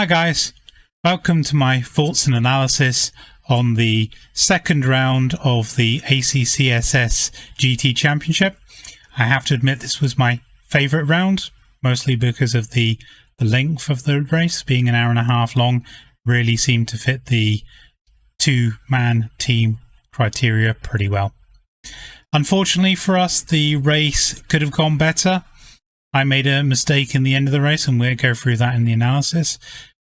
Hi guys, welcome to my thoughts and analysis on the second round of the ACCSS GT Championship. I have to admit this was my favourite round, mostly because of the length of the race being an hour and a half long. Really seemed to fit the two-man team criteria pretty well. Unfortunately for us, the race could have gone better. I made a mistake in the end of the race, and we'll go through that in the analysis.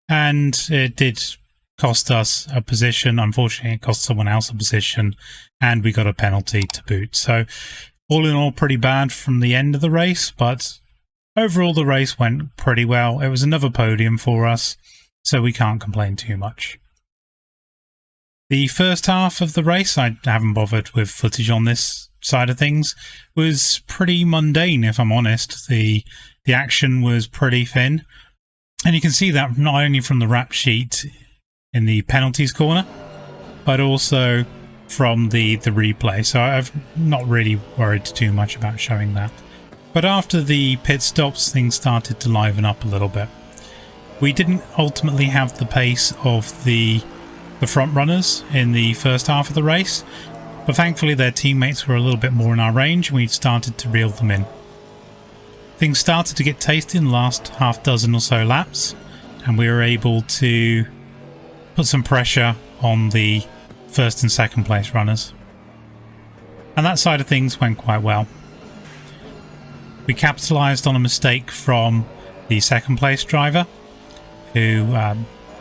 And it did cost us a position. Unfortunately, it cost someone else a position, and we got a penalty to boot. So all in all, pretty bad from the end of the race, but overall the race went pretty well. It was another podium for us, so we can't complain too much. The first half of the race, I haven't bothered with footage on this side of things, was pretty mundane, if I'm honest. The action was pretty thin, and you can see that not only from the rap sheet in the penalties corner, but also from the replay. So I've not really worried too much about showing that. But after the pit stops, things started to liven up a little bit. We didn't ultimately have the pace of the front runners in the first half of the race, but thankfully their teammates were a little bit more in our range, and we started to reel them in. Things started to get tasty in the last half dozen or so laps, and we were able to put some pressure on the first and second place runners. And that side of things went quite well. We capitalised on a mistake from the second place driver, who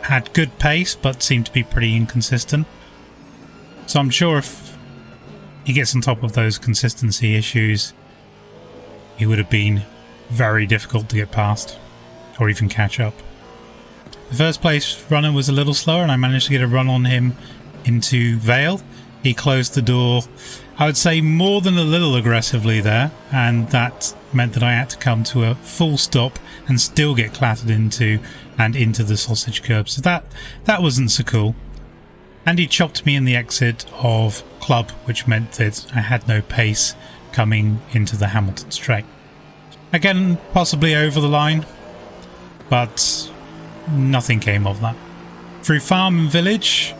had good pace but seemed to be pretty inconsistent. So I'm sure if he gets on top of those consistency issues, he would have been very difficult to get past or even catch up. The first place runner was a little slower, and I managed to get a run on him into Vale. He closed the door, I would say, more than a little aggressively there, and that meant that I had to come to a full stop and still get clattered into the sausage curb. So that wasn't so cool. And he chopped me in the exit of Club, which meant that I had no pace coming into the Hamilton straight. Again, possibly over the line, but nothing came of that. Through Farm and Village,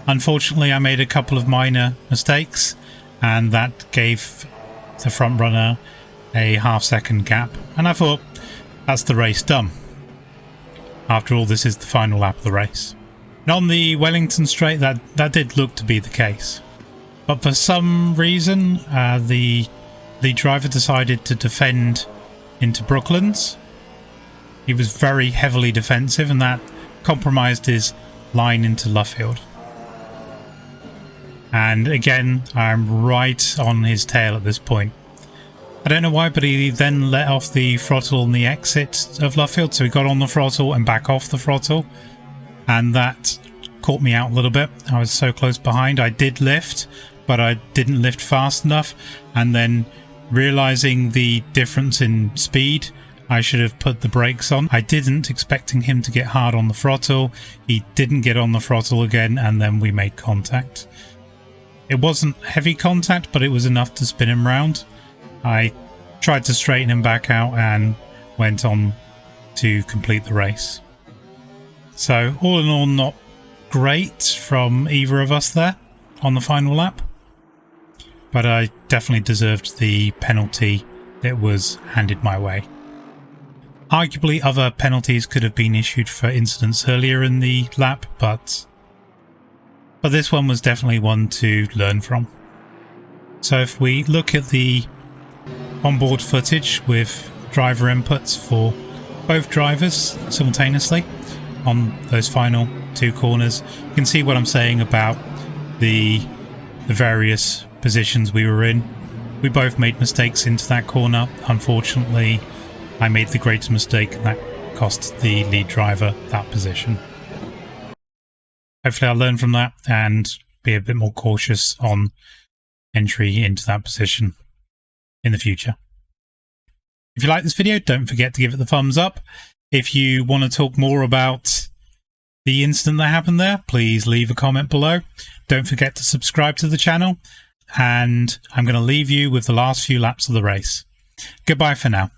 unfortunately I made a couple of minor mistakes, and that gave the front runner a half-second gap, and I thought, that's the race done. After all, this is the final lap of the race. And on the Wellington straight, that did look to be the case. But for some reason, the driver decided to defend into Brooklands. He was very heavily defensive, and that compromised his line into Luffield. And again, I'm right on his tail at this point. I don't know why, but he then let off the throttle on the exit of Luffield, so he got on the throttle and back off the throttle, and that caught me out a little bit. I was so close behind. I did lift, but I didn't lift fast enough, and then realising the difference in speed, I should have put the brakes on. I didn't, expecting him to get hard on the throttle. He didn't get on the throttle again, and then we made contact. It wasn't heavy contact, but it was enough to spin him round. I tried to straighten him back out and went on to complete the race. So all in all, not great from either of us there on the final lap, but I definitely deserved the penalty that was handed my way. Arguably other penalties could have been issued for incidents earlier in the lap, but this one was definitely one to learn from. So if we look at the onboard footage with driver inputs for both drivers simultaneously on those final two corners, you can see what I'm saying about the various positions we were in. We both made mistakes into that corner. Unfortunately, I made the greatest mistake, and that cost the lead driver that position. Hopefully I'll learn from that and be a bit more cautious on entry into that position in the future. If you like this video, don't forget to give it the thumbs up. If you want to talk more about the incident that happened there, please leave a comment below. Don't forget to subscribe to the channel, and I'm going to leave you with the last few laps of the race. Goodbye for now.